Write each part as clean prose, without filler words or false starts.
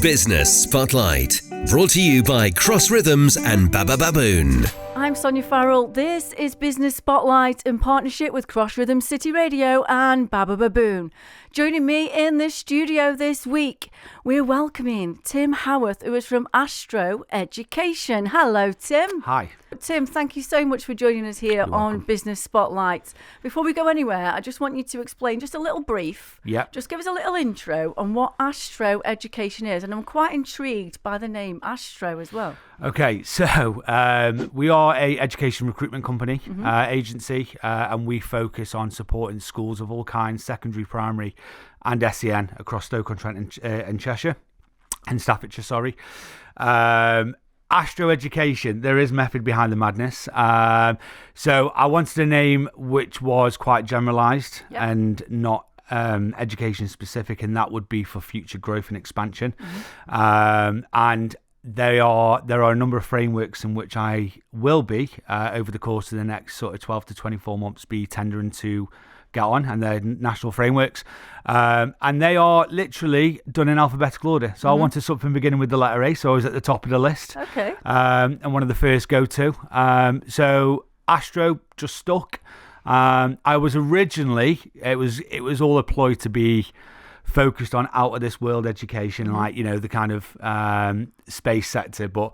Business Spotlight, brought to you by Cross Rhythms and Baba Baboon. I'm Sonia Farrell. This is Business Spotlight in partnership with Cross Rhythm City Radio and Baba Baboon. Joining me in the studio this week, we're welcoming Tim Howarth, who is from Astro Education. Hello, Tim. Hi. Tim, thank you so much for joining us here on Business Spotlight. Before we go anywhere, I just want you to explain just a little brief. Yep. Just give us a little intro on what Astro Education is. And I'm quite intrigued by the name Astro as well. Okay, so we are a education recruitment company, agency, and we focus on supporting schools of all kinds, secondary, primary and SEN across Stoke-on-Trent and Cheshire, and Staffordshire, sorry. Astro Education, there is method behind the madness. So I wanted a name which was quite generalised and not education specific, and that would be for future growth and expansion. And there are a number of frameworks in which I will be, over the course of the next sort of 12 to 24 months, be tendering to get on, and they're national frameworks. And they are literally done in alphabetical order. So I wanted something beginning with the letter A, so I was at the top of the list. Okay. And one of the first go-to. So Astro just stuck. I was originally, it was all a ploy to be focused on out of this world education, like, you know, the kind of space sector, but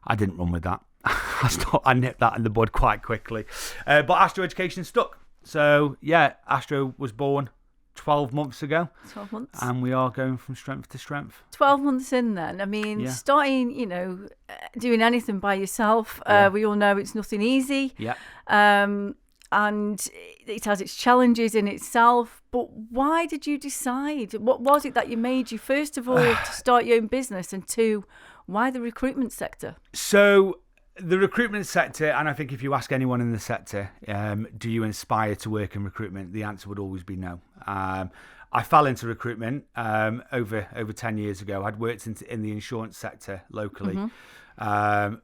I didn't run with that. I nipped that in the bud quite quickly. But Astro Education stuck. So yeah, Astro was born 12 months ago. 12 months. And we are going from strength to strength. 12 months in then. I mean, starting, you know, doing anything by yourself, we all know it's nothing easy. Yeah. And it has its challenges in itself. But why did you decide? What was it that you made you, first of all, to start your own business, and two, why the recruitment sector? So the recruitment sector, and I think if you ask anyone in the sector, do you aspire to work in recruitment? The answer would always be no. I fell into recruitment over 10 years ago. I'd worked in the insurance sector locally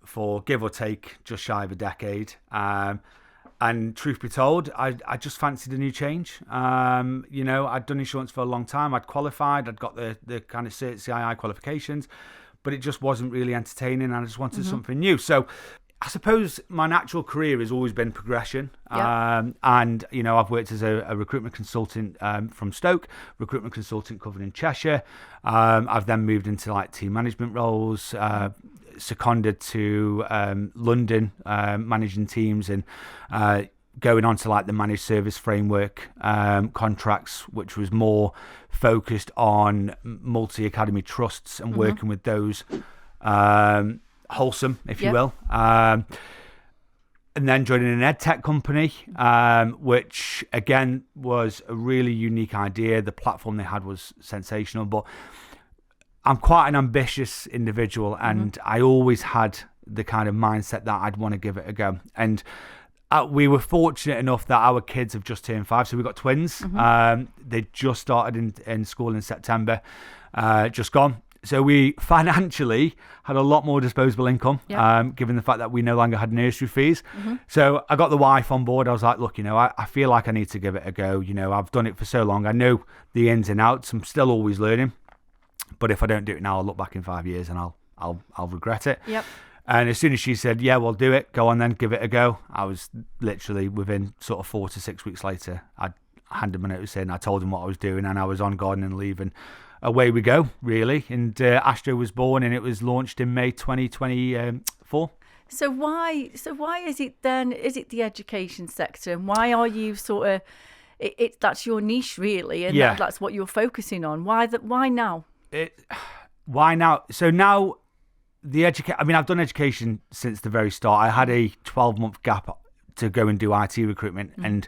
for give or take just shy of a decade. And truth be told, I just fancied a new change. You know, I'd done insurance for a long time. I'd qualified. I'd got the kind of CII qualifications, but it just wasn't really entertaining. And I just wanted something new. So I suppose my natural career has always been progression. And, you know, I've worked as a recruitment consultant from Stoke, recruitment consultant covering Cheshire. I've then moved into like team management roles, seconded to London, managing teams, and going on to like the managed service framework contracts, which was more focused on multi-academy trusts and working with those wholesome, if you will. And then joining an ed tech company, which again was a really unique idea. The platform they had was sensational, but I'm quite an ambitious individual, and I always had the kind of mindset that I'd want to give it a go. And we were fortunate enough that our kids have just turned 5, so we've got twins. They just started in school in September, just gone. So we financially had a lot more disposable income, given the fact that we no longer had nursery fees. So I got the wife on board. I was like, look, you know, I feel like I need to give it a go. You know, I've done it for so long. I know the ins and outs. I'm still always learning. But if I don't do it now, I'll look back in 5 years and I'll regret it. And as soon as she said, yeah, well, do it, go on then, give it a go, I was literally within sort of 4 to 6 weeks later, I handed my notice in, I told him what I was doing, and I was on gardening leave, and away we go, really. And Astro was born, and it was launched in May 2024. So why is it then, is it the education sector, and why are you sort of, that's your niche really, and that's what you're focusing on? Why now? Why now? So now I've done education since the very start. I had a 12-month gap to go and do IT recruitment, and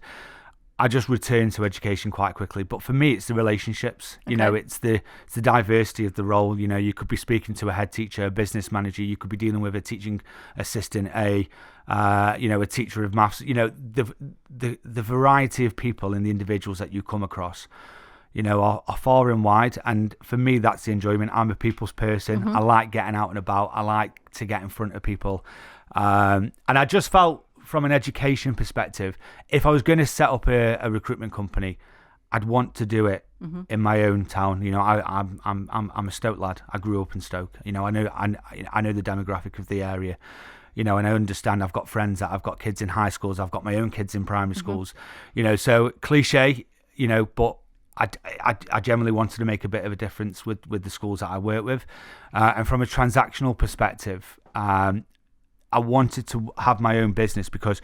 I just returned to education quite quickly. But for me, it's the relationships. You know, it's the diversity of the role. You know, you could be speaking to a head teacher, a business manager. You could be dealing with a teaching assistant, a teacher of maths. You know, the variety of people and the individuals that you come across, you know, are far and wide. And for me, that's the enjoyment. I'm a people's person. I like getting out and about. I like to get in front of people. And I just felt, from an education perspective, if I was going to set up a recruitment company, I'd want to do it in my own town. You know, I'm a Stoke lad. I grew up in Stoke. You know, I know the demographic of the area. You know, and I understand. I've got friends that I've got kids in high schools. I've got my own kids in primary schools. You know, so cliche. You know, but I generally wanted to make a bit of a difference with the schools that I work with, and from a transactional perspective, I wanted to have my own business, because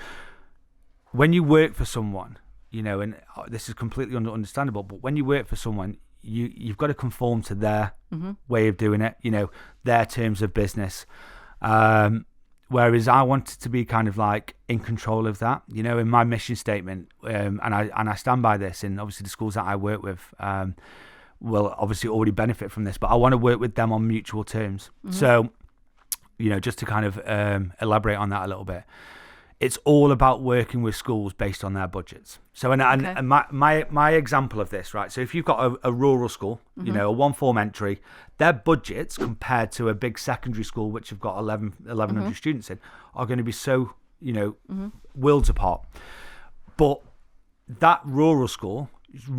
when you work for someone, you know, and this is completely understandable, but when you work for someone, you've got to conform to their way of doing it, you know, their terms of business. Whereas I wanted to be kind of like in control of that, you know, in my mission statement, and I stand by this. And obviously the schools that I work with will obviously already benefit from this, but I want to work with them on mutual terms. So, you know, just to kind of elaborate on that a little bit, it's all about working with schools based on their budgets. So, and my example of this, right? So if you've got a rural school, you know, a 1-form entry, their budgets compared to a big secondary school, which have got 1,100 students in, are going to be so, you know, worlds apart. But that rural school,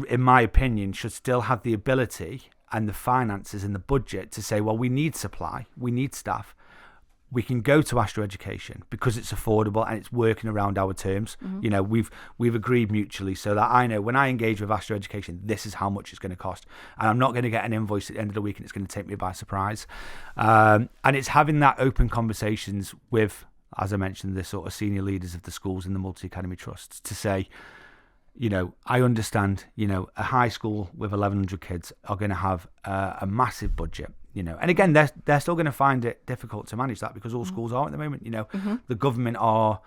in my opinion, should still have the ability and the finances and the budget to say, well, we need supply, we need staff. We can go to Astro Education because it's affordable and it's working around our terms. You know, we've agreed mutually, so that I know when I engage with Astro Education, this is how much it's going to cost, and I'm not going to get an invoice at the end of the week and it's going to take me by surprise. And it's having that open conversations with, as I mentioned, the sort of senior leaders of the schools and the multi-academy trusts to say, you know, I understand, you know, a high school with 1,100 kids are going to have a massive budget. You know, and again, they're still going to find it difficult to manage that, because all schools are at the moment. You know, the government are,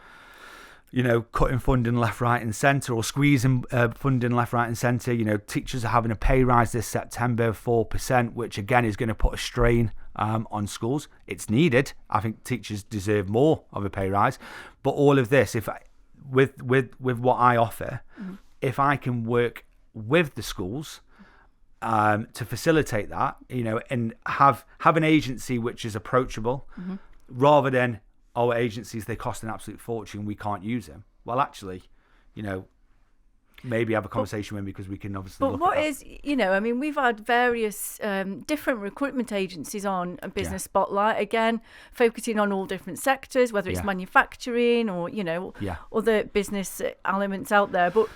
you know, cutting funding left, right, and centre, or squeezing funding left, right, and centre. You know, teachers are having a pay rise this September, 4%, which again is going to put a strain on schools. It's needed. I think teachers deserve more of a pay rise. But all of this, with what I offer, if I can work with the schools to facilitate that, you know, and have an agency which is approachable, rather than our agencies, they cost an absolute fortune, we can't use them. Well, actually, you know, maybe have a conversation with them, because we can obviously look at that. You know, I mean, we've had various different recruitment agencies on Business Spotlight, again, focusing on all different sectors, whether it's manufacturing or, you know, other business elements out there. But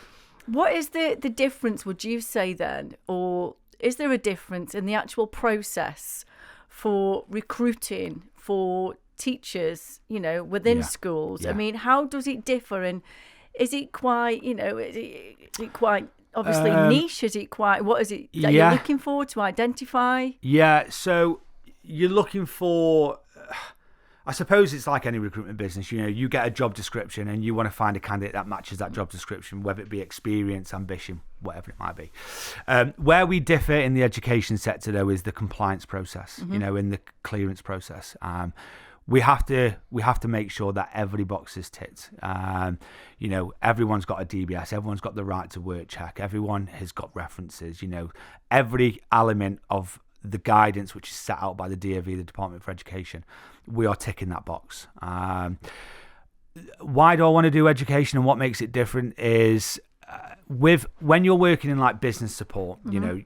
what is the difference, would you say then? Or is there a difference in the actual process for recruiting for teachers, you know, within schools? I mean, how does it differ? And is it quite, you know, is it quite obviously niche? Is it quite, what is it that you're looking for to identify? Yeah, so you're looking for... I suppose it's like any recruitment business. You know, you get a job description and you want to find a candidate that matches that job description, whether it be experience, ambition, whatever it might be. Where we differ in the education sector, though, is the compliance process. You know, in the clearance process, we have to make sure that every box is ticked. You know, everyone's got a DBS, everyone's got the right to work check, everyone has got references. You know, every element of the guidance which is set out by the DOV, the Department for Education, we are ticking that box. Why do I want to do education, and what makes it different is when you're working in like business support, you know,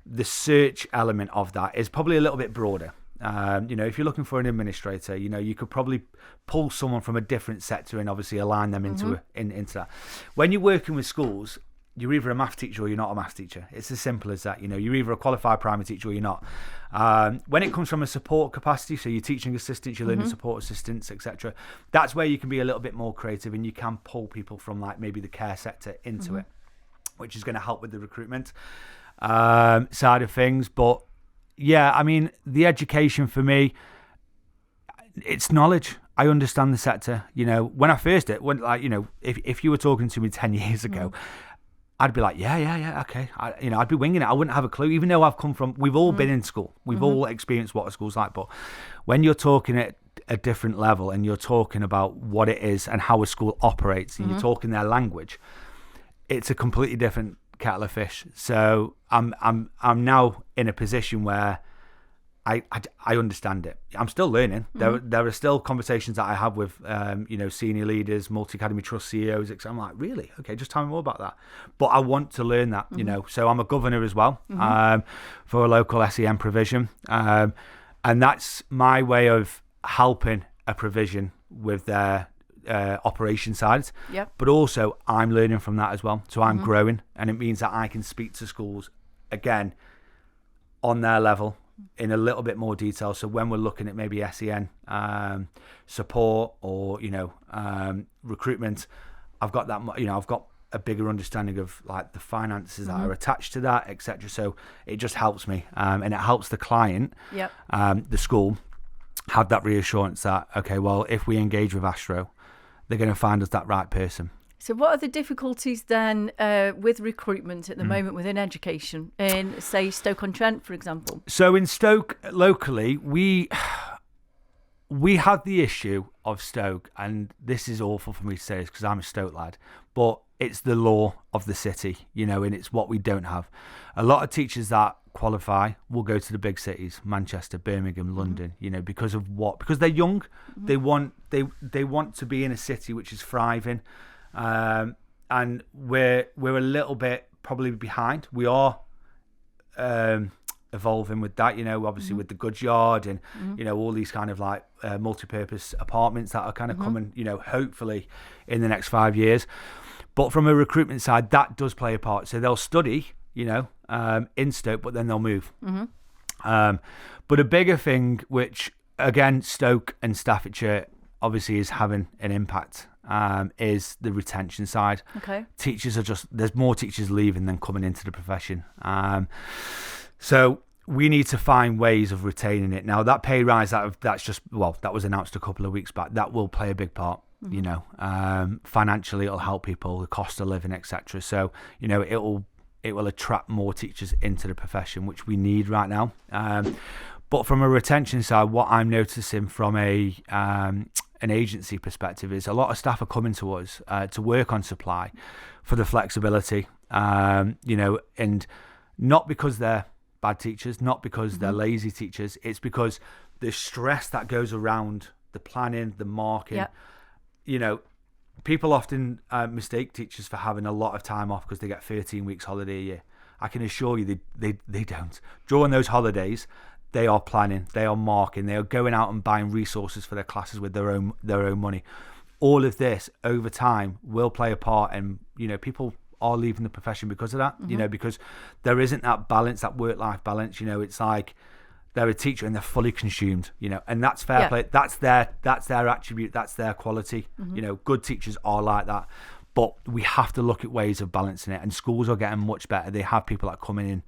the search element of that is probably a little bit broader. You know, if you're looking for an administrator, you know, you could probably pull someone from a different sector and obviously align them into that. When you're working with schools, you're either a math teacher or you're not a math teacher. It's as simple as that. You know, you're either a qualified primary teacher or you're not. When it comes from a support capacity, so you're teaching assistants, you're learning support assistants, etc., that's where you can be a little bit more creative, and you can pull people from like maybe the care sector into it, which is going to help with the recruitment side of things. But yeah, I mean, the education for me, it's knowledge. I understand the sector. You know, when I first you know, if you were talking to me 10 years ago, I'd be like, yeah, okay. I'd be winging it. I wouldn't have a clue, even though we've all been in school. We've all experienced what a school's like. But when you're talking at a different level and you're talking about what it is and how a school operates, and you're talking their language, it's a completely different kettle of fish. So I'm now in a position where I understand it. I'm still learning. There are still conversations that I have with senior leaders, multi-academy trust CEOs. I'm like, really? Okay, just tell me more about that. But I want to learn that, So I'm a governor as well for a local SEN provision, and that's my way of helping a provision with their operation sides. Yep. But also I'm learning from that as well. So I'm growing, and it means that I can speak to schools again on their level in a little bit more detail. So when we're looking at maybe SEN support or recruitment, I've got that. I've got a bigger understanding of like the finances that are attached to that, etc. So it just helps me, and it helps the client, the school, have that reassurance that okay, well, if we engage with Astro, they're going to find us that right person. So what are the difficulties then with recruitment at the moment within education in, say, Stoke-on-Trent, for example? So in Stoke, locally, we have the issue of Stoke, and this is awful for me to say this because I'm a Stoke lad, but it's the law of the city, and it's what we don't have. A lot of teachers that qualify will go to the big cities, Manchester, Birmingham, London, because of what? Because they're young. They want to be in a city which is thriving. And we're a little bit probably behind. We are evolving with that, obviously with the goods yard and all these kind of like multi-purpose apartments that are kind of coming, hopefully in the next 5 years. But from a recruitment side, that does play a part. So they'll study, in Stoke, but then they'll move. But a bigger thing, which again Stoke and Staffordshire obviously is having an impact, is the retention side. Okay. Teachers there's more teachers leaving than coming into the profession. So we need to find ways of retaining it. Now that pay rise, that was announced a couple of weeks back. That will play a big part. Financially, it'll help people, the cost of living, etc. So it will attract more teachers into the profession, which we need right now. But from a retention side, what I'm noticing from an agency perspective is a lot of staff are coming to us to work on supply for the flexibility, and not because they're bad teachers, not because they're lazy teachers. It's because the stress that goes around the planning, the marking. People often mistake teachers for having a lot of time off because they get 13 weeks holiday a year. I can assure you they don't. During those holidays, they are planning, they are marking, they are going out and buying resources for their classes with their own money. All of this over time will play a part, and people are leaving the profession because of that. Because there isn't that balance, that work-life balance. It's like they're a teacher and they're fully consumed. And that's fair play. That's their attribute. That's their quality. Good teachers are like that. But we have to look at ways of balancing it. And schools are getting much better. They have people that come in.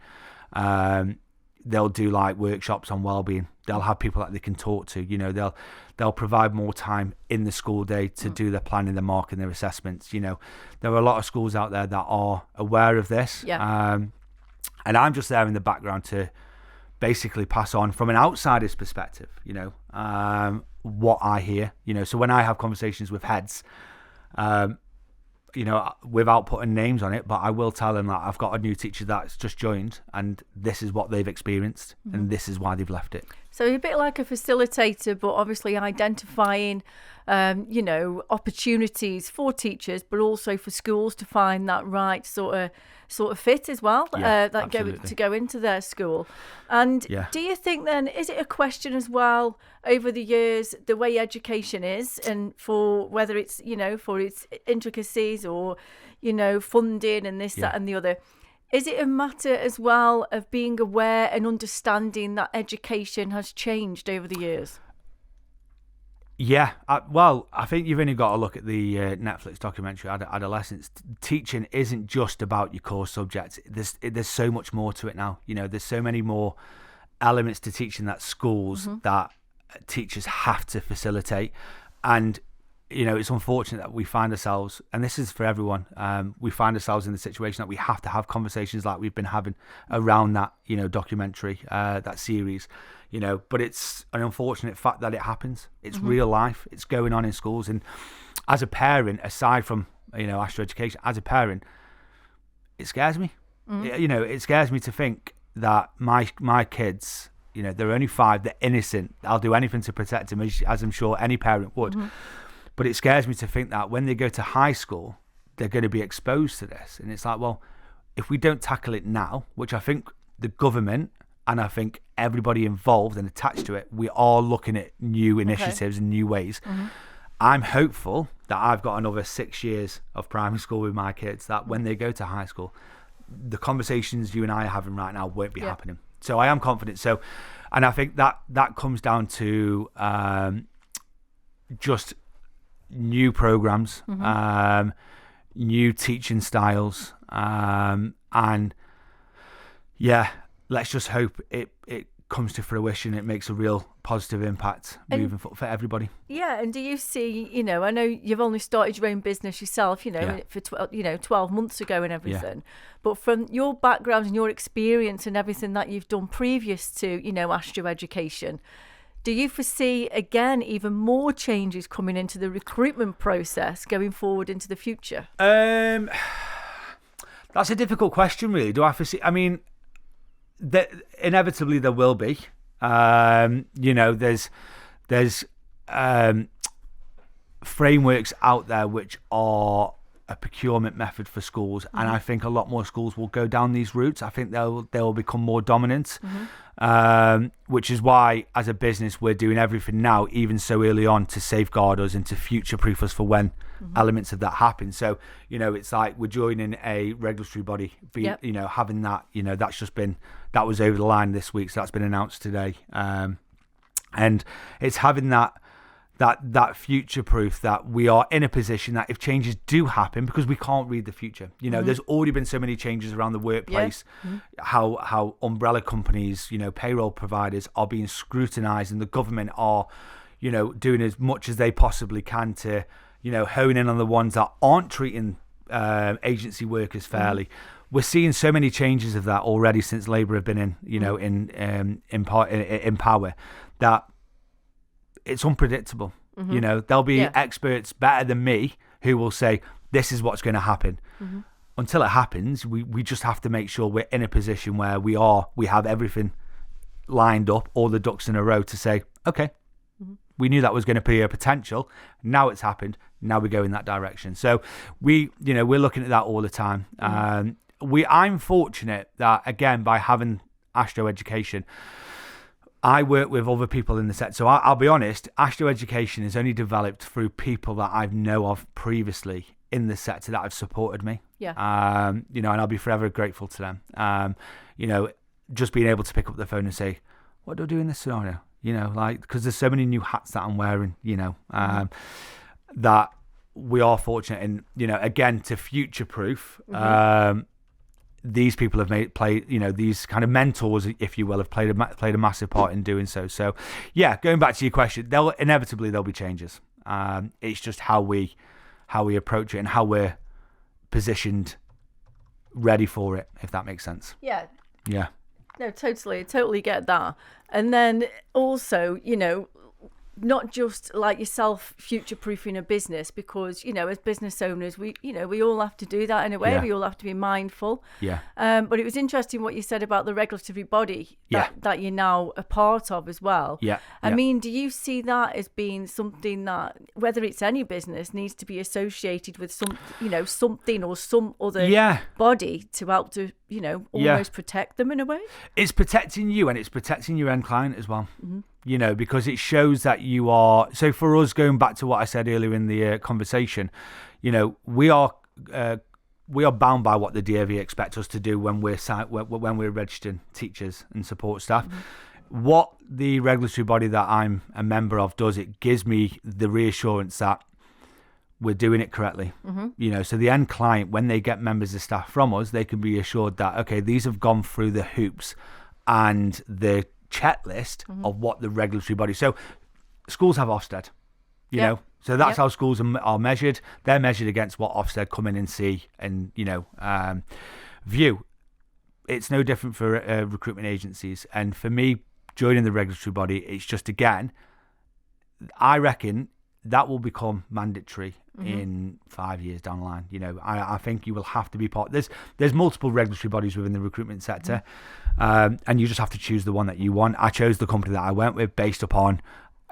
They'll do like workshops on wellbeing. They'll have people that they can talk to. They'll provide more time in the school day to do their planning, their marking, their assessments. There are a lot of schools out there that are aware of this. And I'm just there in the background to basically pass on from an outsider's perspective, what I hear. So when I have conversations with heads, without putting names on it, but I will tell them that I've got a new teacher that's just joined and this is what they've experienced and this is why they've left it. So a bit like a facilitator, but obviously identifying, opportunities for teachers, but also for schools to find that right sort of fit as well, to go into their school. And do you think then, is it a question as well over the years, the way education is, and for whether it's, for its intricacies or, funding and this, that and the other, is it a matter as well of being aware and understanding that education has changed over the years? Yeah, I think you've only got to look at the Netflix documentary Adolescence. Teaching isn't just about your core subjects. There's so much more to it now. There's so many more elements to teaching that schools that teachers have to facilitate. And it's unfortunate that we find ourselves, and this is for everyone, we find ourselves in the situation that we have to have conversations like we've been having around that, documentary, that series, but it's an unfortunate fact that it happens. It's real life. It's going on in schools. And as a parent, aside from, Astro Education, as a parent, it scares me. It scares me to think that my kids they're only 5, they're innocent. I'll do anything to protect them, as I'm sure any parent would. But it scares me to think that when they go to high school, they're going to be exposed to this. And it's like, well, if we don't tackle it now, which I think the government and I think everybody involved and attached to it, we are looking at new initiatives and new ways. I'm hopeful that I've got another 6 years of primary school with my kids, that when they go to high school, the conversations you and I are having right now won't be happening. So I am confident. So, and I think that comes down to just new programs, new teaching styles, and let's just hope it comes to fruition. It makes a real positive impact moving forward for everybody. Yeah, and do you see, I know you've only started your own business yourself, for 12 months ago and everything. But from your background and your experience and everything that you've done previous to, Astro Education, do you foresee, again, even more changes coming into the recruitment process going forward into the future? That's a difficult question, really. Do I foresee? I mean, inevitably there will be. There's frameworks out there which are a procurement method for schools, and I think a lot more schools will go down these routes. I think they'll become more dominant, which is why, as a business, we're doing everything now, even so early on, to safeguard us and to future-proof us for when elements of that happen. So, it's like we're joining a regulatory body, having that, that was over the line this week, so that's been announced today. And it's having that future proof, that we are in a position that if changes do happen, because we can't read the future, there's already been so many changes around the workplace, how umbrella companies, payroll providers are being scrutinized, and the government are, doing as much as they possibly can to, hone in on the ones that aren't treating agency workers fairly. We're seeing so many changes of that already since Labour have been in power, that it's unpredictable. There'll be experts better than me who will say this is what's going to happen. Until it happens, we just have to make sure we're in a position where we have everything lined up, all the ducks in a row, to say, okay, we knew that was going to be a potential. Now it's happened. Now we go in that direction. So we're looking at that all the time. I'm fortunate that, again, by having Astro Education, I work with other people in the sector. So I'll be honest, Astro Education is only developed through people that I know of previously in the sector that have supported me. And I'll be forever grateful to them. Just being able to pick up the phone and say, what do I do in this scenario? Because there's so many new hats that I'm wearing, that we are fortunate. And, again, to future-proof, these people have played, these kind of mentors, if you will, have played a massive part in doing so. So, going back to your question, inevitably there'll be changes. It's just how we approach it and how we're positioned, ready for it, if that makes sense. Yeah. No, totally get that. And then also, not just like yourself future-proofing a business, because as business owners, we all have to do that in a way. We all have to be mindful. But it was interesting what you said about the regulatory body that you're now a part of as well. I mean, do you see that as being something that, whether it's any business, needs to be associated with something or some other body to help to almost protect them in a way? It's protecting you, and it's protecting your end client as well. Because it shows that you are. So for us, going back to what I said earlier in the conversation, we are bound by what the DOV expect us to do when we're registering teachers and support staff. What the regulatory body that I'm a member of does, it gives me the reassurance that we're doing it correctly. So the end client, when they get members of staff from us, they can be assured that, okay, these have gone through the hoops and the checklist of what the regulatory body. So schools have Ofsted, so that's how schools are measured. They're measured against what Ofsted come in and see and view. It's no different for recruitment agencies. And for me, joining the regulatory body, it's just, again, I reckon that will become mandatory in 5 years down the line. I think you will have to be part. There's multiple regulatory bodies within the recruitment sector, and you just have to choose the one that you want. I chose the company that I went with based upon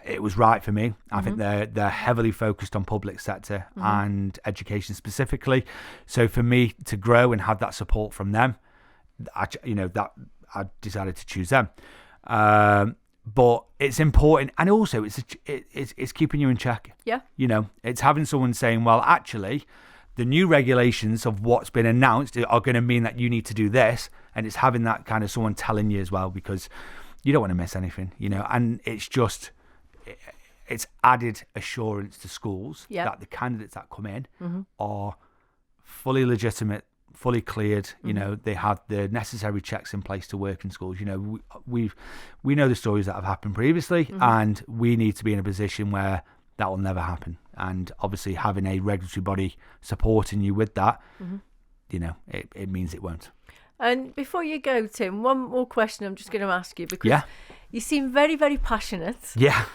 it was right for me. I think they're heavily focused on public sector and education specifically. So for me to grow and have that support from them, I decided to choose them. But it's important, and also it's keeping you in check. Yeah. It's having someone saying, well, actually, the new regulations of what's been announced are going to mean that you need to do this, and it's having that kind of someone telling you as well, because you don't want to miss anything, and it's added assurance to schools that the candidates that come in are fully legitimate, fully cleared. They have the necessary checks in place to work in schools. We know the stories that have happened previously, and we need to be in a position where that will never happen. And obviously having a regulatory body supporting you with that, it means it won't. And before you go, Tim, one more question I'm just going to ask you, because you seem very, very passionate. Yeah.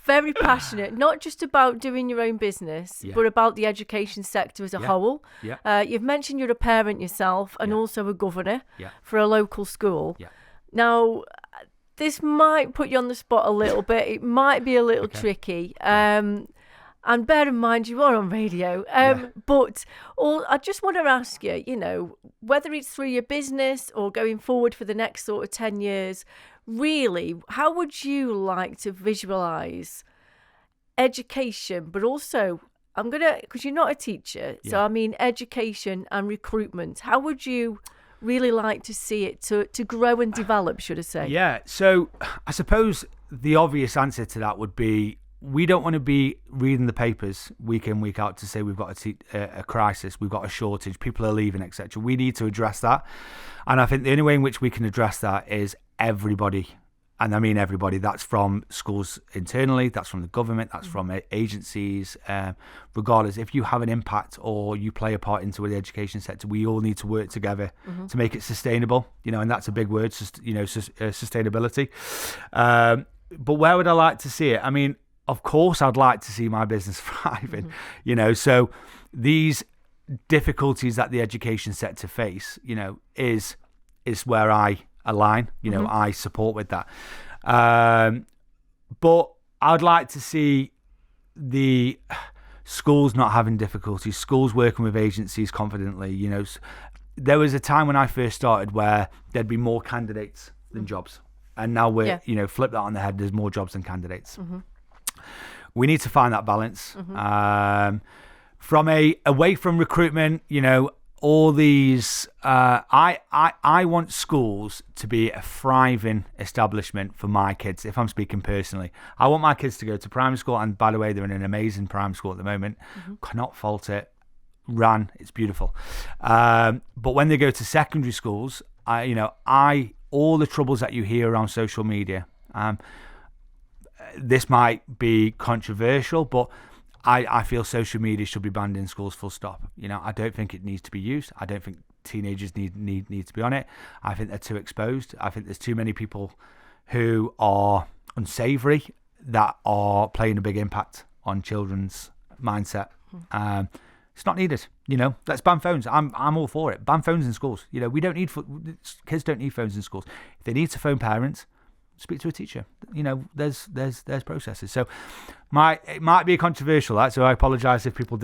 Very passionate, not just about doing your own business, but about the education sector as a whole. Yeah. You've mentioned you're a parent yourself and also a governor for a local school. Yeah. Now, this might put you on the spot a little bit. It might be a little tricky. And bear in mind, you are on radio. But I just want to ask you, whether it's through your business or going forward for the next sort of 10 years, really, how would you like to visualise education, but also, because you're not a teacher, so I mean education and recruitment, how would you really like to see it to grow and develop, should I say? Yeah, so I suppose the obvious answer to that would be, we don't want to be reading the papers week in, week out to say we've got a crisis, we've got a shortage, people are leaving, etc. We need to address that. And I think the only way in which we can address that is everybody. And I mean everybody. That's from schools internally, that's from the government, that's from agencies. Regardless, if you have an impact or you play a part into the education sector, we all need to work together to make it sustainable. And that's a big word, sustainability. But where would I like to see it? I mean, of course, I'd like to see my business thriving, so these difficulties that the education sector face, is where I align, I support with that. But I'd like to see the schools not having difficulties, schools working with agencies confidently. There was a time when I first started where there'd be more candidates than jobs. And now we're, flip that on the head, there's more jobs than candidates. We need to find that balance. Away from recruitment, all these, I want schools to be a thriving establishment for my kids, if I'm speaking personally. I want my kids to go to primary school, and by the way, they're in an amazing primary school at the moment. Cannot fault it. It's beautiful. But when they go to secondary schools, all the troubles that you hear around social media, this might be controversial, but I feel social media should be banned in schools, full stop. I don't think it needs to be used. I don't think teenagers need to be on it. I think they're too exposed. I think there's too many people who are unsavoury that are playing a big impact on children's mindset. It's not needed. Let's ban phones. I'm all for it. Ban phones in schools. We don't need kids don't need phones in schools. If they need to phone parents, speak to a teacher. There's processes. So it might be controversial, that, so I apologize if people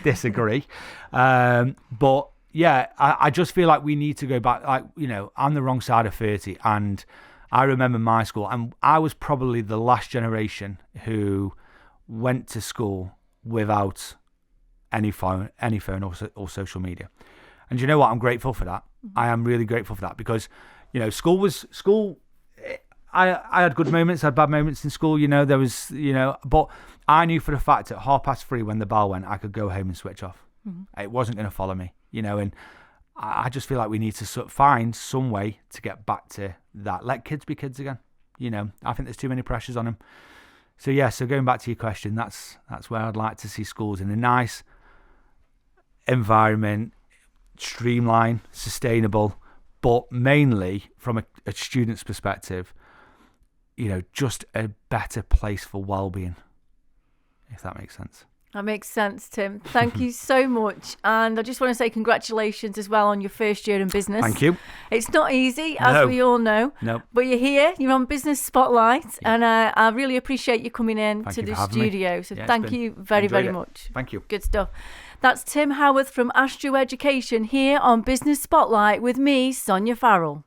disagree. But yeah, I just feel like we need to go back. I'm the wrong side of 30, and I remember my school, and I was probably the last generation who went to school without any phone or social media. And you know what? I'm grateful for that. I am really grateful for that, because school. I had good moments, I had bad moments in school, there was, but I knew for a fact at 3:30 when the bell went, I could go home and switch off. It wasn't going to follow me, and I just feel like we need to find some way to get back to that. Let kids be kids again. I think there's too many pressures on them. So yeah, so going back to your question, that's where I'd like to see schools in a nice environment, streamlined, sustainable, but mainly from a student's perspective, just a better place for well-being. if that makes sense. That makes sense, Tim. Thank you so much. And I just want to say congratulations as well on your first year in business. Thank you. It's not easy, as we all know. No. But you're here, you're on Business Spotlight, and I really appreciate you coming in to the studio. So thank you very, very much. Thank you. Good stuff. That's Tim Howarth from Astro Education here on Business Spotlight with me, Sonia Farrell.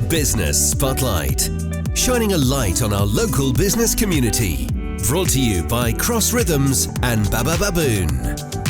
Business Spotlight, shining a light on our local business community. Brought to you by Cross Rhythms and Baba Baboon.